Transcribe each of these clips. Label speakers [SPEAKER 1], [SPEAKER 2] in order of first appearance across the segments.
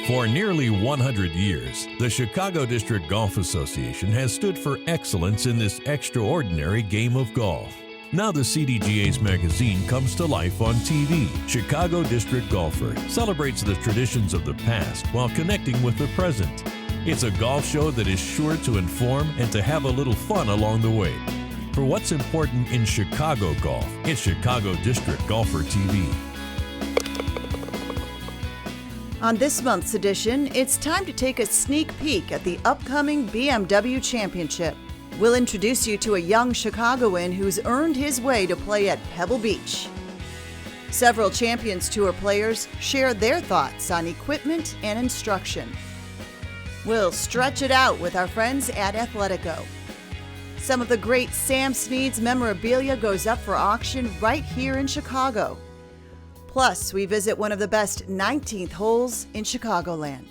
[SPEAKER 1] For nearly 100 years, the Chicago District Golf Association has stood for excellence in this extraordinary game of golf. Now the CDGA's magazine comes to life on TV. Chicago District Golfer celebrates the traditions of the past while connecting with the present. It's a golf show that is sure to inform and to have a little fun along the way. For what's important in Chicago golf, it's Chicago District Golfer TV.
[SPEAKER 2] On this month's edition, it's time to take a sneak peek at the upcoming BMW Championship. We'll introduce you to a young Chicagoan who's earned his way to play at Pebble Beach. Several Champions Tour players share their thoughts on equipment and instruction. We'll stretch it out with our friends at Athletico. Some of the great Sam Snead's memorabilia goes up for auction right here in Chicago. Plus, we visit one of the best 19th holes in Chicagoland.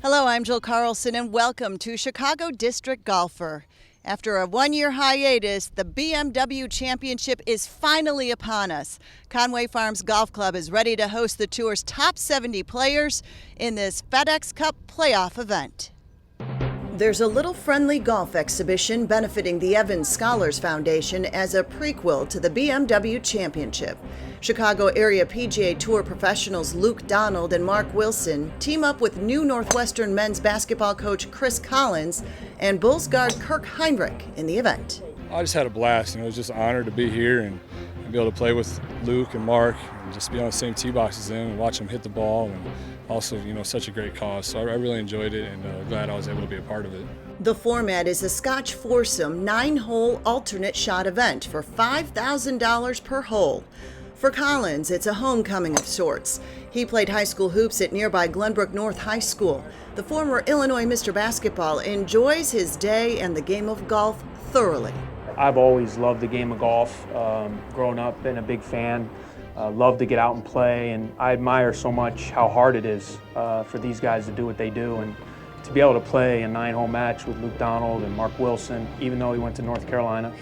[SPEAKER 2] Hello, I'm Jill Carlson, and welcome to Chicago District Golfer. After a one-year hiatus, the BMW Championship is finally upon us. Conway Farms Golf Club is ready to host the tour's top 70 players in this FedEx Cup playoff event. There's a little friendly golf exhibition benefiting the Evans Scholars Foundation as a prequel to the BMW Championship. Chicago area PGA Tour professionals Luke Donald and Mark Wilson team up with new Northwestern men's basketball coach Chris Collins and Bulls guard Kirk Heinrich in the event.
[SPEAKER 3] I just had a blast. I was just honored to be here and be able to play with Luke and Mark and just be on the same tee boxes as them and watch them hit the ball, and also, such a great cause. So I really enjoyed it, and glad I was able to be a part of it.
[SPEAKER 2] The format is a Scotch foursome 9-hole alternate shot event for $5,000 per hole. For Collins, it's a homecoming of sorts. He played high school hoops at nearby Glenbrook North High School. The former Illinois Mr. Basketball enjoys his day and the game of golf thoroughly.
[SPEAKER 4] I've always loved the game of golf. Growing up, been a big fan. Love to get out and play, and I admire so much how hard it is for these guys to do what they do, and to be able to play a 9-hole match with Luke Donald and Mark Wilson, even though he went to North Carolina,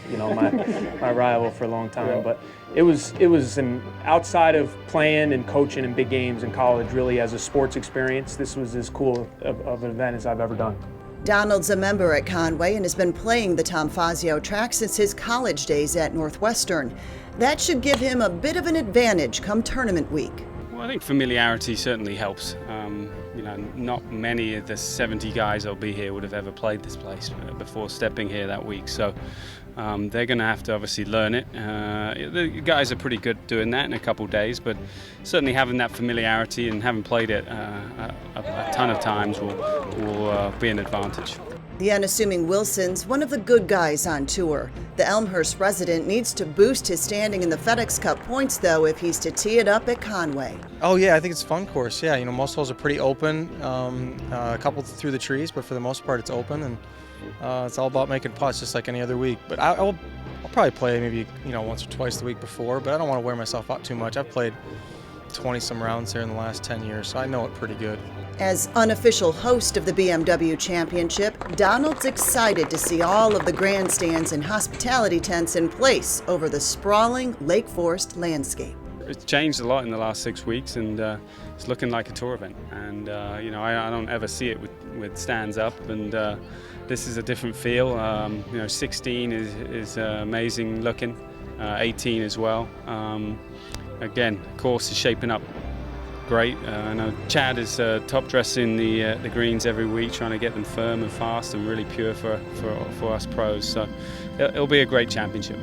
[SPEAKER 4] my rival for a long time. But it was an outside of playing and coaching in big games in college, really as a sports experience, this was as cool of an event as I've ever done.
[SPEAKER 2] Donald's a member at Conway and has been playing the Tom Fazio track since his college days at Northwestern. That should give him a bit of an advantage come tournament week.
[SPEAKER 5] Well, I think familiarity certainly helps. Not many of the 70 guys that'll be here would have ever played this place before stepping here that week. So they're going to have to obviously learn it. The guys are pretty good doing that in a couple of days, but certainly having that familiarity and having played it a ton of times will be an advantage.
[SPEAKER 2] The unassuming Wilson's one of the good guys on tour. The Elmhurst resident needs to boost his standing in the FedEx Cup points, though, if he's to tee it up at Conway.
[SPEAKER 6] Oh, yeah, I think it's a fun course. Yeah, most holes are pretty open, a couple through the trees, but for the most part it's open, and it's all about making putts just like any other week. But I'll probably play maybe once or twice the week before, but I don't want to wear myself out too much. I've played 20-some rounds here in the last 10 years, so I know it pretty good.
[SPEAKER 2] As unofficial host of the BMW Championship, Donald's excited to see all of the grandstands and hospitality tents in place over the sprawling Lake Forest landscape.
[SPEAKER 5] It's changed a lot in the last 6 weeks, and it's looking like a tour event. And I don't ever see it with stands up, and this is a different feel. 16 is amazing looking, 18 as well. Again, the course is shaping up great. I know Chad is top dressing the greens every week, trying to get them firm and fast and really pure for us pros. So it'll be a great championship.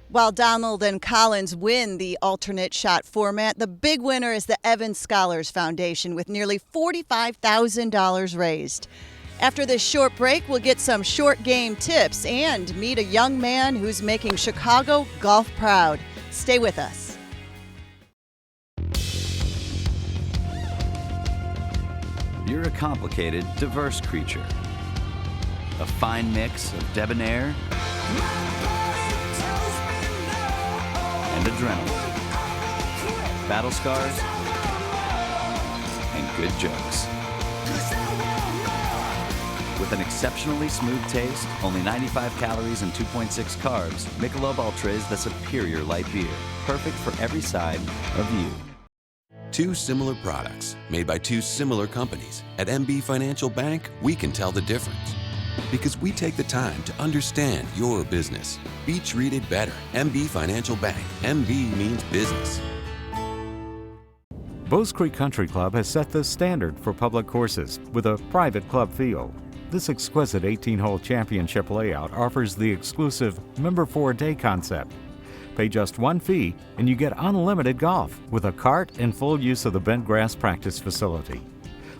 [SPEAKER 2] While Donald and Collins win the alternate shot format, the big winner is the Evans Scholars Foundation with nearly $45,000 raised. After this short break, we'll get some short game tips and meet a young man who's making Chicago golf proud. Stay with us.
[SPEAKER 7] You're a complicated, diverse creature. A fine mix of debonair and adrenaline, battle scars, and good jokes. With an exceptionally smooth taste, only 95 calories and 2.6 carbs, Michelob Ultra is the superior light beer, perfect for every side of you.
[SPEAKER 8] Two similar products made by two similar companies. At MB Financial Bank, we can tell the difference. Because we take the time to understand your business. Be treated better. MB Financial Bank. MB means business.
[SPEAKER 9] Bowes Creek Country Club has set the standard for public courses with a private club field. This exquisite 18-hole championship layout offers the exclusive Member for a Day concept. Pay just one fee and you get unlimited golf with a cart and full use of the bent grass practice facility.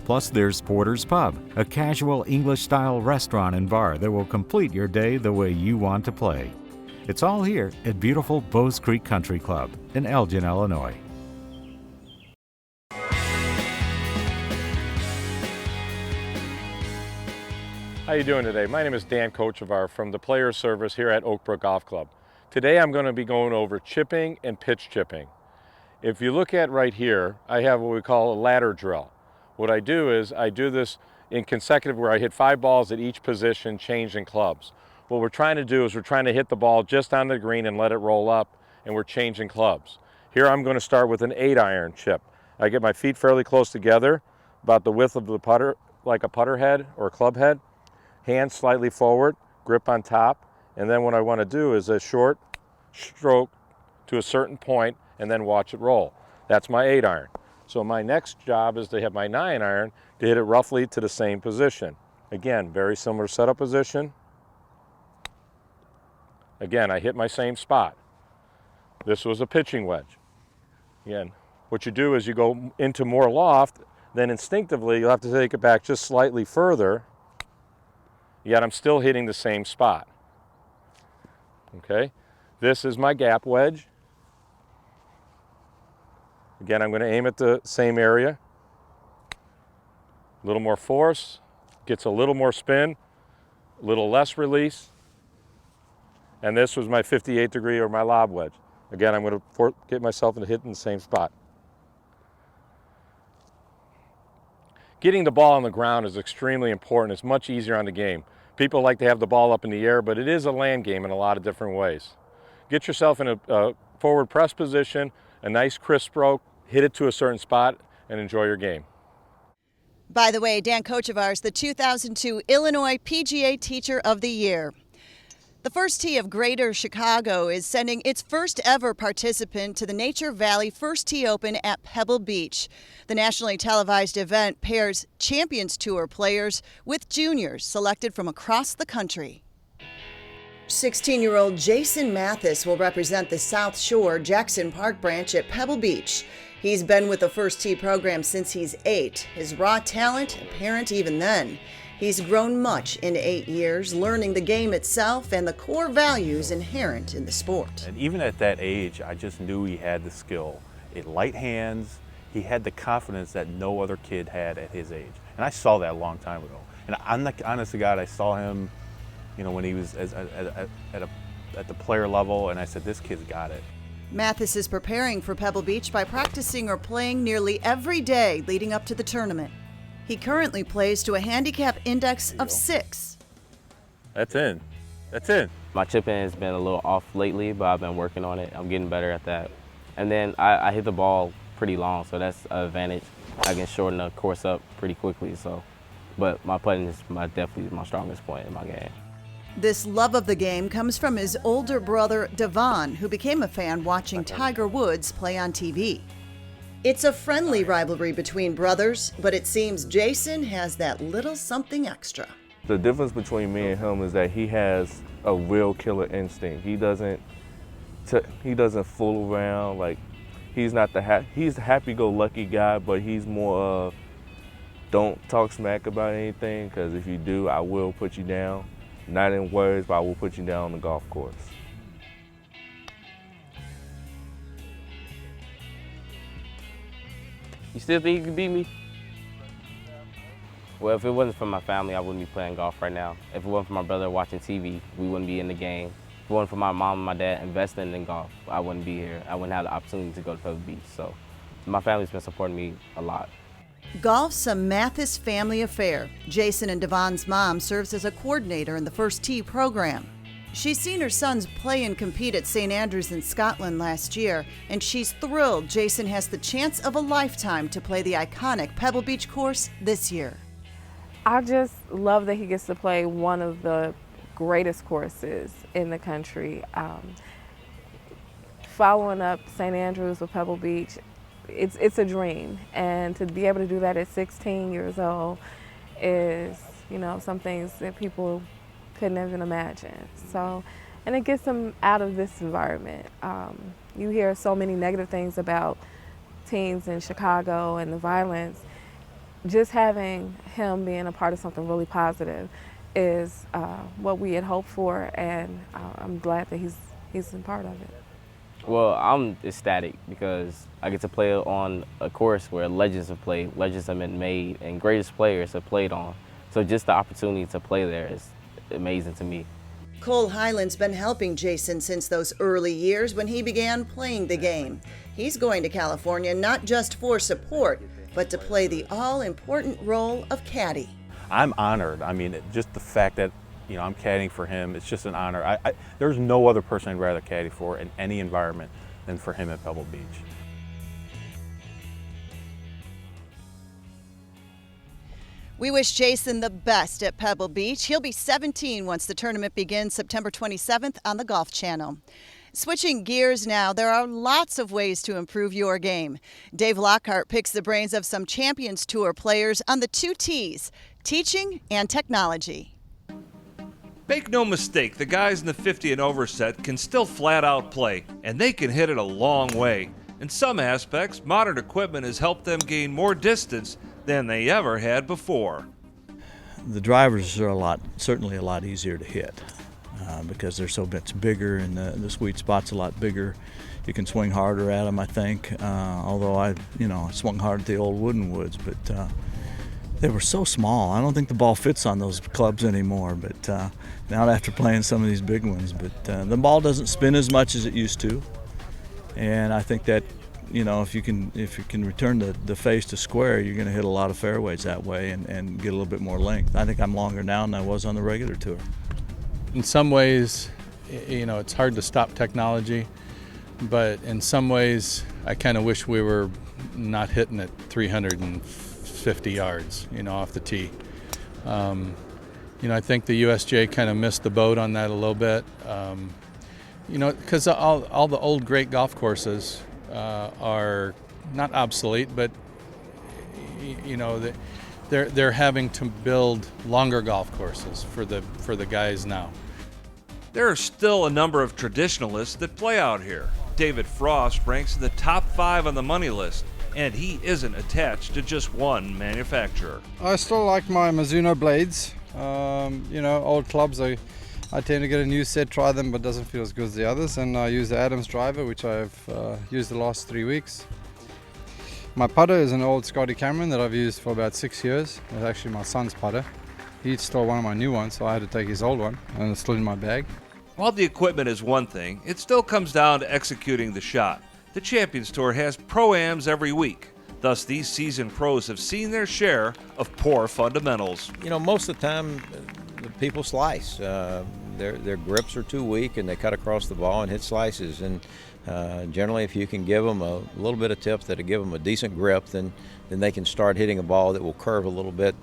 [SPEAKER 9] Plus there's Porter's Pub, a casual English-style restaurant and bar that will complete your day the way you want to play. It's all here at beautiful Bowes Creek Country Club in Elgin, Illinois.
[SPEAKER 10] How you doing today? My name is Dan Kochevar from the Players Service here at Oakbrook Golf Club. Today I'm going to be going over chipping and pitch chipping. If you look at right here, I have what we call a ladder drill. What I do is I do this in consecutive where I hit 5 balls at each position, changing clubs. What we're trying to do is we're trying to hit the ball just on the green and let it roll up, and we're changing clubs. Here I'm going to start with an 8-iron chip. I get my feet fairly close together, about the width of the putter, like a putter head or a club head. Hands slightly forward, grip on top, and then what I want to do is a short stroke to a certain point and then watch it roll. That's my 8-iron. So my next job is to have my 9-iron to hit it roughly to the same position. Again, very similar setup position. Again, I hit my same spot. This was a pitching wedge. Again, what you do is you go into more loft, then instinctively you'll have to take it back just slightly further, yet I'm still hitting the same spot. Okay, this is my gap wedge. Again, I'm going to aim at the same area. A little more force, gets a little more spin, a little less release. And this was my 58-degree or my lob wedge. Again, I'm going to get myself into hitting the same spot. Getting the ball on the ground is extremely important. It's much easier on the game. People like to have the ball up in the air, but it is a land game in a lot of different ways. Get yourself in a forward press position, a nice crisp stroke, hit it to a certain spot, and enjoy your game.
[SPEAKER 2] By the way, Dan Kochevar is the 2002 Illinois PGA Teacher of the Year. The First Tee of Greater Chicago is sending its first ever participant to the Nature Valley First Tee Open at Pebble Beach. The nationally televised event pairs Champions Tour players with juniors selected from across the country. 16-year-old Jason Mathus will represent the South Shore Jackson Park branch at Pebble Beach. He's been with the First Tee program since he's 8. His raw talent apparent even then. He's grown much in 8 years, learning the game itself and the core values inherent in the sport.
[SPEAKER 11] And even at that age, I just knew he had the skill. Light hands, he had the confidence that no other kid had at his age. And I saw that a long time ago. And I'm the honest to God, I saw him, when he was at the player level, and I said, this kid's got it.
[SPEAKER 2] Mathus is preparing for Pebble Beach by practicing or playing nearly every day leading up to the tournament. He currently plays to a handicap index of 6.
[SPEAKER 11] That's in. That's in.
[SPEAKER 12] My chipping has been a little off lately, but I've been working on it. I'm getting better at that. And then I hit the ball pretty long, so that's an advantage. I can shorten the course up pretty quickly, but my putting is definitely my strongest point in my game.
[SPEAKER 2] This love of the game comes from his older brother, Devon, who became a fan watching Tiger Woods play on TV. It's a friendly rivalry between brothers, but it seems Jason has that little something extra.
[SPEAKER 13] The difference between me and him is that he has a real killer instinct. He doesn't fool around. Like, he's not he's a happy-go-lucky guy, but he's more don't talk smack about anything, because if you do, I will put you down. Not in words, but I will put you down on the golf course.
[SPEAKER 12] You still think you can beat me? Well, if it wasn't for my family, I wouldn't be playing golf right now. If it wasn't for my brother watching TV, we wouldn't be in the game. If it wasn't for my mom and my dad investing in golf, I wouldn't be here. I wouldn't have the opportunity to go to Pebble Beach. So my family's been supporting me a lot.
[SPEAKER 2] Golf's a Mathus family affair. Jason and Devon's mom serves as a coordinator in the First Tee program. She's seen her sons play and compete at St. Andrews in Scotland last year, and she's thrilled Jason has the chance of a lifetime to play the iconic Pebble Beach course this year.
[SPEAKER 14] I just love that he gets to play one of the greatest courses in the country. Following up St. Andrews with Pebble Beach, it's a dream, and to be able to do that at 16 years old is, some things that people couldn't even imagine. So, and it gets him out of this environment. You hear so many negative things about teens in Chicago and the violence. Just having him being a part of something really positive is what we had hoped for, and I'm glad that he's a part of it.
[SPEAKER 12] Well, I'm ecstatic because I get to play on a course where legends have played, legends have been made, and greatest players have played on. So just the opportunity to play there is amazing to me.
[SPEAKER 2] Cole Highland's been helping Jason since those early years when he began playing the game. He's going to California not just for support, but to play the all-important role of caddy.
[SPEAKER 11] I'm honored. I mean, just the fact that I'm caddying for him, it's just an honor. There's no other person I'd rather caddy for in any environment than for him at Pebble Beach.
[SPEAKER 2] We wish Jason the best at Pebble Beach. He'll be 17 once the tournament begins September 27th on the Golf Channel. Switching gears now, there are lots of ways to improve your game. Dave Lockhart picks the brains of some Champions Tour players on the 2 T's, teaching and technology.
[SPEAKER 15] Make no mistake, the guys in the 50 and over set can still flat out play, and they can hit it a long way. In some aspects, modern equipment has helped them gain more distance than they ever had before.
[SPEAKER 16] The drivers are certainly a lot easier to hit because they're so much bigger, and the sweet spot's a lot bigger. You can swing harder at them, I think. Although I swung hard at the old wooden woods, but they were so small. I don't think the ball fits on those clubs anymore. But now after playing some of these big ones, but the ball doesn't spin as much as it used to, and I think that. If you can return the face to square, you're going to hit a lot of fairways that way and get a little bit more length. I think I'm longer now than I was on the regular tour.
[SPEAKER 17] In some ways, it's hard to stop technology, but in some ways, I kind of wish we were not hitting it 350 yards, off the tee. I think the USJ kind of missed the boat on that a little bit, because all the old great golf courses are not obsolete, but they're having to build longer golf courses for the guys now.
[SPEAKER 15] There are still a number of traditionalists that play out here. David Frost ranks in the top 5 on the money list, and he isn't attached to just one manufacturer.
[SPEAKER 18] I still like my Mizuno blades. Old clubs. I tend to get a new set, try them, but doesn't feel as good as the others. And I use the Adams driver, which I've used the last 3 weeks. My putter is an old Scotty Cameron that I've used for about 6 years. It's actually my son's putter. He stole one of my new ones, so I had to take his old one, and it's still in my bag.
[SPEAKER 15] While the equipment is one thing, it still comes down to executing the shot. The Champions Tour has pro-ams every week. Thus, these seasoned pros have seen their share of poor fundamentals.
[SPEAKER 19] Most of the time, the people slice. Their grips are too weak, and they cut across the ball and hit slices. And generally, if you can give them a little bit of tips that'll give them a decent grip, then they can start hitting a ball that will curve a little bit.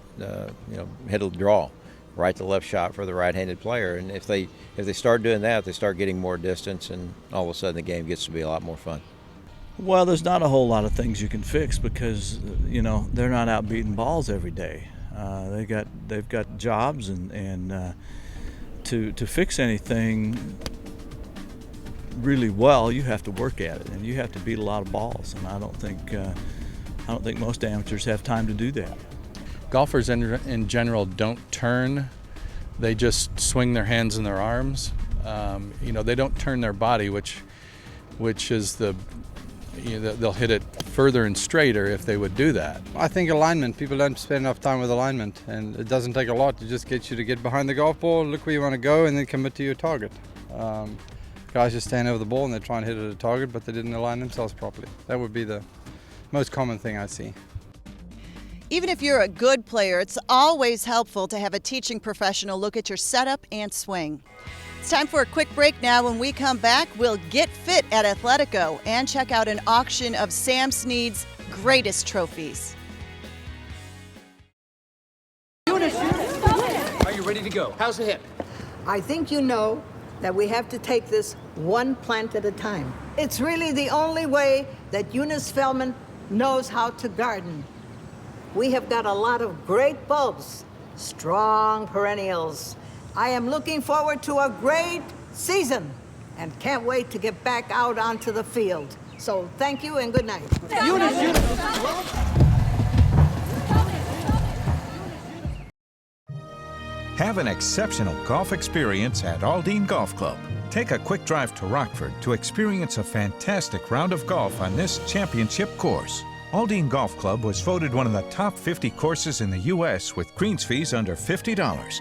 [SPEAKER 19] Hit a draw, right to left shot for the right-handed player. And if they start doing that, they start getting more distance, and all of a sudden the game gets to be a lot more fun.
[SPEAKER 16] Well, there's not a whole lot of things you can fix because they're not out beating balls every day. They've got jobs, and to fix anything really well, you have to work at it, and you have to beat a lot of balls. And I don't think most amateurs have time to do that.
[SPEAKER 17] Golfers in general don't turn; they just swing their hands and their arms. They don't turn their body, which is they'll hit it further and straighter if they would do that.
[SPEAKER 18] I think alignment, people don't spend enough time with alignment, and it doesn't take a lot to just get you to get behind the golf ball, look where you want to go, and then commit to your target. Guys just stand over the ball and they try and hit it at a target, but they didn't align themselves properly. That would be the most common thing I see.
[SPEAKER 2] Even if you're a good player, it's always helpful to have a teaching professional look at your setup and swing. It's time for a quick break now. When we come back, we'll get fit at Athletico and check out an auction of Sam Snead's greatest trophies.
[SPEAKER 20] Are you ready to go? How's the hip?
[SPEAKER 21] I think you know that we have to take this one plant at a time. It's really the only way that Eunice Feldman knows how to garden. We have got a lot of great bulbs, strong perennials. I am looking forward to a great season and can't wait to get back out onto the field. So thank you and good night.
[SPEAKER 22] Have an exceptional golf experience at Aldine Golf Club. Take a quick drive to Rockford to experience a fantastic round of golf on this championship course. Aldine Golf Club was voted one of the top 50 courses in the U.S. with greens fees under $50.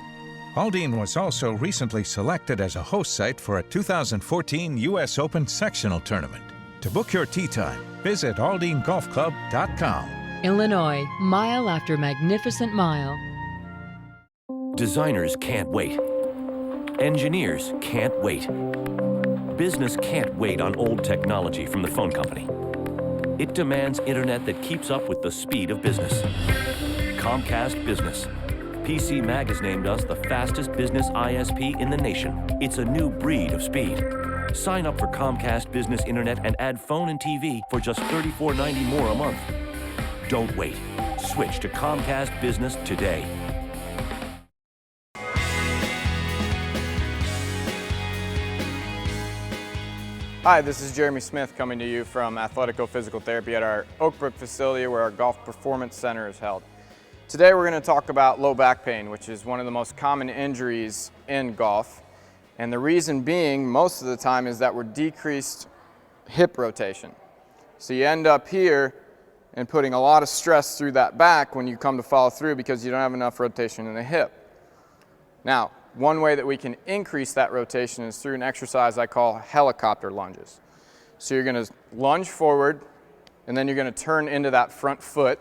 [SPEAKER 22] Aldine was also recently selected as a host site for a 2014 U.S. Open sectional tournament. To book your tee time, visit aldinegolfclub.com.
[SPEAKER 23] Illinois, mile after magnificent mile.
[SPEAKER 24] Designers can't wait. Engineers can't wait. Business can't wait on old technology from the phone company. It demands internet that keeps up with the speed of business. Comcast Business. PC Mag has named us the fastest business ISP in the nation. It's a new breed of speed. Sign up for Comcast Business Internet and add phone and TV for just $34.90 more a month. Don't wait. Switch to Comcast Business today.
[SPEAKER 25] Hi, this is Jeremy Smith coming to you from Athletico Physical Therapy at our Oak Brook facility where our Golf Performance Center is held. Today we're going to talk about low back pain, which is one of the most common injuries in golf. And the reason being, most of the time, is that we're decreased hip rotation. So you end up here and putting a lot of stress through that back when you come to follow through because you don't have enough rotation in the hip. Now, one way that we can increase that rotation is through an exercise I call helicopter lunges. So you're going to lunge forward, and then you're going to turn into that front foot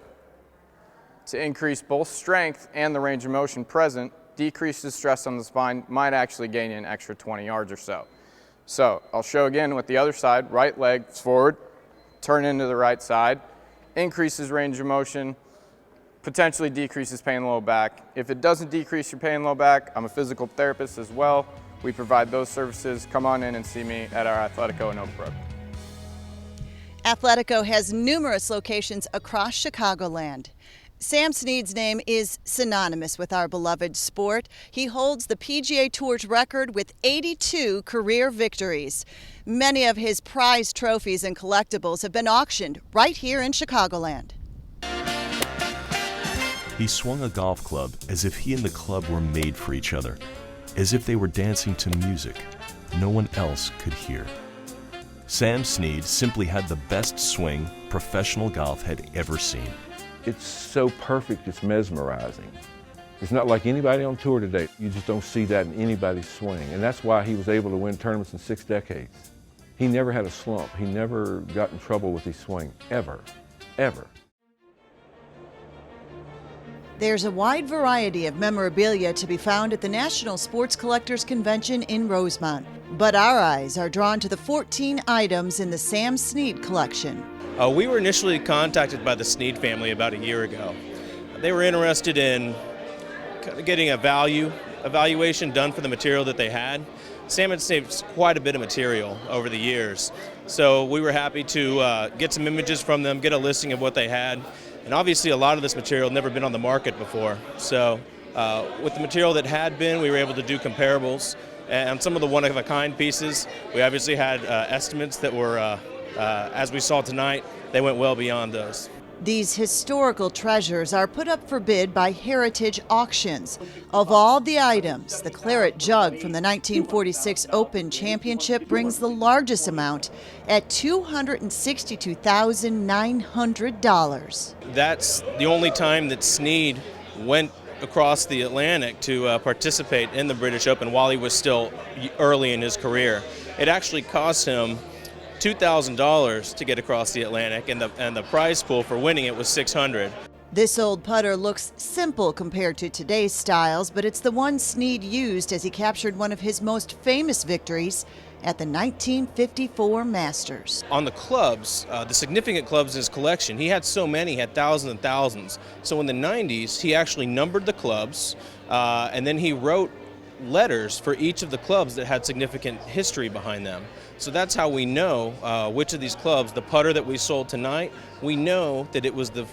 [SPEAKER 25] to increase both strength and the range of motion present, decrease the stress on the spine, might actually gain you an extra 20 yards or so. So I'll show again with the other side, right leg forward, turn into the right side, increases range of motion, potentially decreases pain in the low back. If it doesn't decrease your pain in the low back, I'm a physical therapist as well. We provide those services. Come on in and see me at our Athletico in Oak Brook.
[SPEAKER 2] Athletico has numerous locations across Chicagoland. Sam Snead's name is synonymous with our beloved sport. He holds the PGA Tour's record with 82 career victories. Many of his prized trophies and collectibles have been auctioned right here in Chicagoland.
[SPEAKER 26] He swung a golf club as if he and the club were made for each other, as if they were dancing to music no one else could hear. Sam Snead simply had the best swing professional golf had ever seen.
[SPEAKER 10] It's so perfect, it's mesmerizing. It's not like anybody on tour today. You just don't see that in anybody's swing. And that's why he was able to win tournaments in 6 decades. He never had a slump. He never got in trouble with his swing, ever, ever.
[SPEAKER 2] There's a wide variety of memorabilia to be found at the National Sports Collectors Convention in Rosemont. But our eyes are drawn to the 14 items in the Sam Snead collection.
[SPEAKER 27] We were initially contacted by the Snead family about a year ago. They were interested in getting a evaluation done for the material that they had. Sam had saved quite a bit of material over the years, so we were happy to get some images from them, get a listing of what they had, and obviously a lot of this material had never been on the market before. So with the material that had been, we were able to do comparables, and some of the one-of-a-kind pieces, we obviously had estimates that were as we saw tonight, they went well beyond those.
[SPEAKER 2] These historical treasures are put up for bid by Heritage Auctions. Of all the items, the claret jug from the 1946 Open Championship brings the largest amount at $262,900.
[SPEAKER 27] That's the only time that Snead went across the Atlantic to participate in the British Open while he was still early in his career. It actually cost him $2,000 to get across the Atlantic, and the prize pool for winning it was $600.
[SPEAKER 2] This old putter looks simple compared to today's styles, but it's the one Snead used as he captured one of his most famous victories at the 1954 Masters.
[SPEAKER 27] On the clubs, the significant clubs in his collection, he had so many, he had thousands and thousands. So in the 90s, he actually numbered the clubs, and then he wrote letters for each of the clubs that had significant history behind them. So that's how we know which of these clubs, the putter that we sold tonight, we know that it was the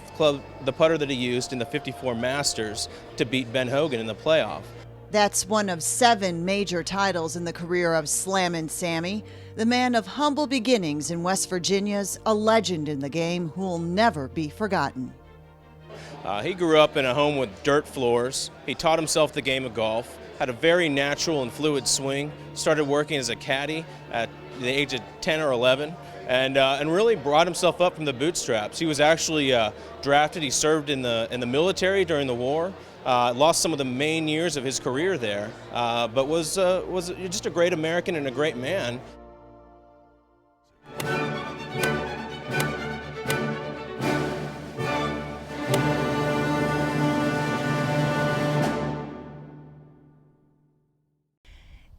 [SPEAKER 27] putter that he used in the 54 Masters to beat Ben Hogan in the playoff.
[SPEAKER 2] That's one of 7 major titles in the career of Slammin' Sammy, the man of humble beginnings in West Virginia's a legend in the game who'll never be forgotten.
[SPEAKER 27] He grew up in a home with dirt floors. He taught himself the game of golf, had a very natural and fluid swing, started working as a caddy at the age of 10 or 11, and really brought himself up from the bootstraps. He was actually drafted. He served in the military during the war. Lost some of the main years of his career there, but was just a great American and a great man.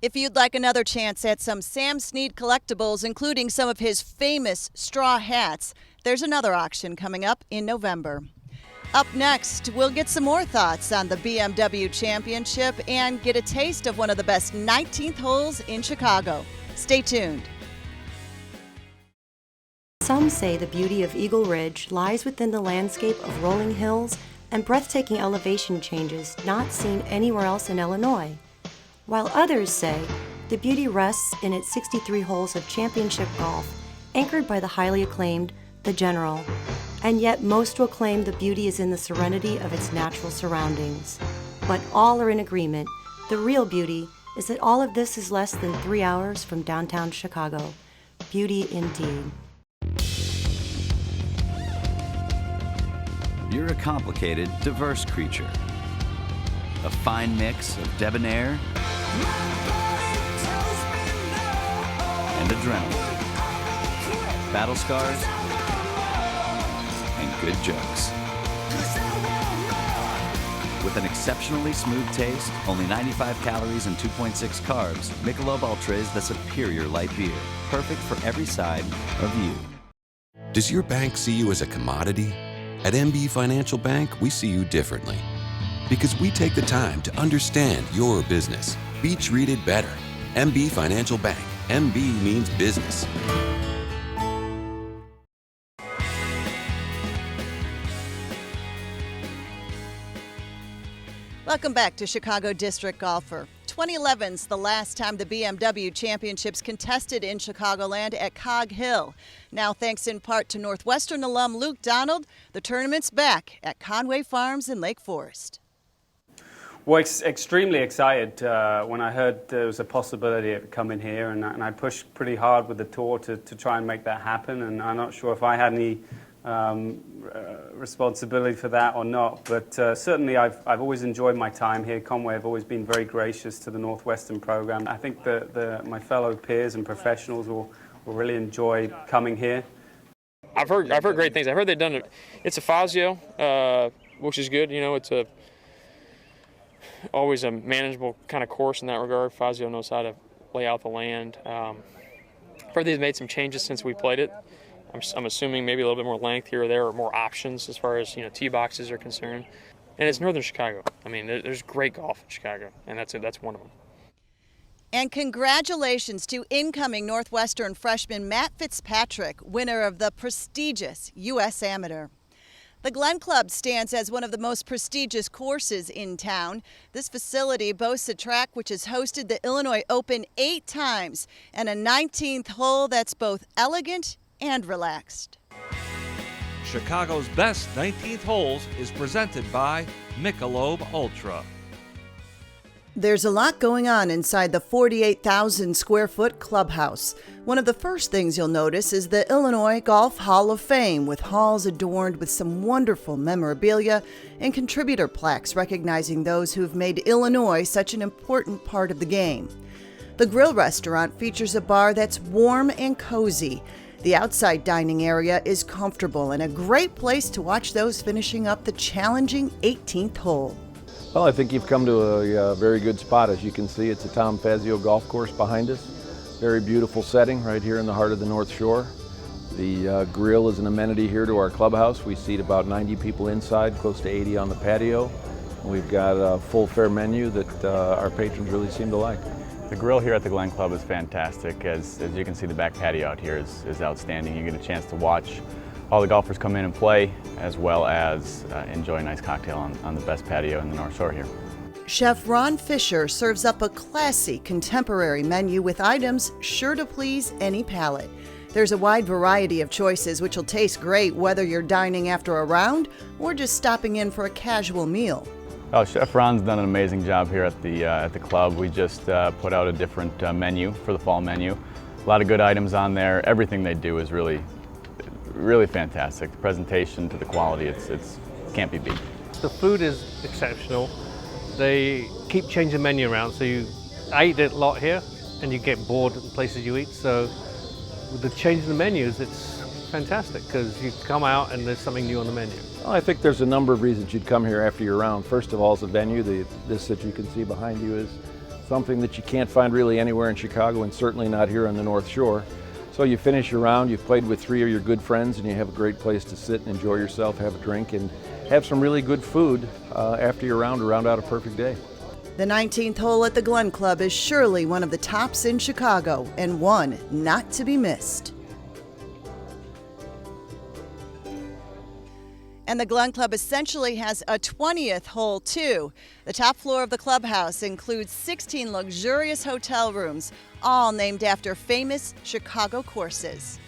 [SPEAKER 2] If you'd like another chance at some Sam Snead collectibles, including some of his famous straw hats, there's another auction coming up in November. Up next, we'll get some more thoughts on the BMW Championship and get a taste of one of the best 19th holes in Chicago. Stay tuned.
[SPEAKER 1] Some say the beauty of Eagle Ridge lies within the landscape of rolling hills and breathtaking elevation changes not seen anywhere else in Illinois, while others say the beauty rests in its 63 holes of championship golf, anchored by the highly acclaimed The General. And yet most will claim the beauty is in the serenity of its natural surroundings. But all are in agreement. The real beauty is that all of this is less than 3 hours from downtown Chicago. Beauty indeed.
[SPEAKER 3] You're a complicated, diverse creature. A fine mix of debonair and adrenaline. Battle scars and good jokes. With an exceptionally smooth taste, only 95 calories and 2.6 carbs, Michelob Ultra is the superior light beer, perfect for every side of you.
[SPEAKER 4] Does your bank see you as a commodity? At MB Financial Bank, we see you differently. Because we take the time to understand your business. Be treated better. MB Financial Bank. MB means business.
[SPEAKER 2] Welcome back to Chicago District Golfer. 2011's the last time the BMW Championships contested in Chicagoland at Cog Hill. Now, thanks in part to Northwestern alum Luke Donald, the tournament's back at Conway Farms in Lake Forest.
[SPEAKER 5] Well, extremely excited when I heard there was a possibility of coming here, and I pushed pretty hard with the tour to try and make that happen, and I'm not sure if I had any responsibility for that or not, but certainly I've always enjoyed my time here. Conway have always been very gracious to the Northwestern program. I think that my fellow peers and professionals will really enjoy coming here.
[SPEAKER 6] I've heard great things. I've heard they've done it. It's a Fazio, which is good. You know, it's always a manageable kind of course in that regard. Fazio knows how to lay out the land. I've heard they've made some changes since we played it. I'm assuming maybe a little bit more length here or there, or more options as far as tee boxes are concerned. And it's northern Chicago. I mean, there's great golf in Chicago, and that's one of them.
[SPEAKER 2] And congratulations to incoming Northwestern freshman Matt Fitzpatrick, winner of the prestigious U.S. Amateur. The Glen Club stands as one of the most prestigious courses in town. This facility boasts a track which has hosted the Illinois Open 8 times and a 19th hole that's both elegant and relaxed.
[SPEAKER 15] Chicago's best 19th holes is presented by Michelob Ultra.
[SPEAKER 2] There's a lot going on inside the 48,000 square foot clubhouse. One of the first things you'll notice is the Illinois Golf Hall of Fame, with halls adorned with some wonderful memorabilia and contributor plaques recognizing those who've made Illinois such an important part of the game. The grill restaurant features a bar that's warm and cozy. The outside dining area is comfortable and a great place to watch those finishing up the challenging 18th hole.
[SPEAKER 7] Well, I think you've come to a very good spot. As you can see, it's a Tom Fazio golf course behind us. Very beautiful setting right here in the heart of the North Shore. The grill is an amenity here to our clubhouse. We seat about 90 people inside, close to 80 on the patio. And we've got a full fare menu that our patrons really seem to like.
[SPEAKER 8] The grill here at the Glen Club is fantastic. As you can see, the back patio out here is outstanding. You get a chance to watch all the golfers come in and play, as well as enjoy a nice cocktail on the best patio in the North Shore here.
[SPEAKER 2] Chef Ron Fisher serves up a classy, contemporary menu with items sure to please any palate. There's a wide variety of choices which will taste great whether you're dining after a round or just stopping in for a casual meal.
[SPEAKER 8] Oh, Chef Ron's done an amazing job here at the club. We just put out a different menu for the fall menu. A lot of good items on there. Everything they do is really fantastic. The presentation to the quality, it's can't be beat.
[SPEAKER 9] The food is exceptional. They keep changing the menu around, so I eat it a lot here, and you get bored at the places you eat. So with the change in the menus, it's fantastic because you come out and there's something new on the menu.
[SPEAKER 7] Well, I think there's a number of reasons you'd come here after your round. First of all, it's a venue. This that you can see behind you is something that you can't find really anywhere in Chicago, and certainly not here on the North Shore. So you finish your round, you've played with 3 of your good friends, and you have a great place to sit and enjoy yourself, have a drink, and have some really good food after your round to round out a perfect day.
[SPEAKER 2] The 19th hole at the Glen Club is surely one of the tops in Chicago, and one not to be missed. And the Glen Club essentially has a 20th hole too. The top floor of the clubhouse includes 16 luxurious hotel rooms, all named after famous Chicago courses.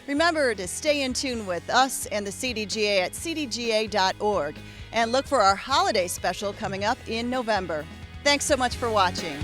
[SPEAKER 2] Remember to stay in tune with us and the CDGA at cdga.org and look for our holiday special coming up in November. Thanks so much for watching.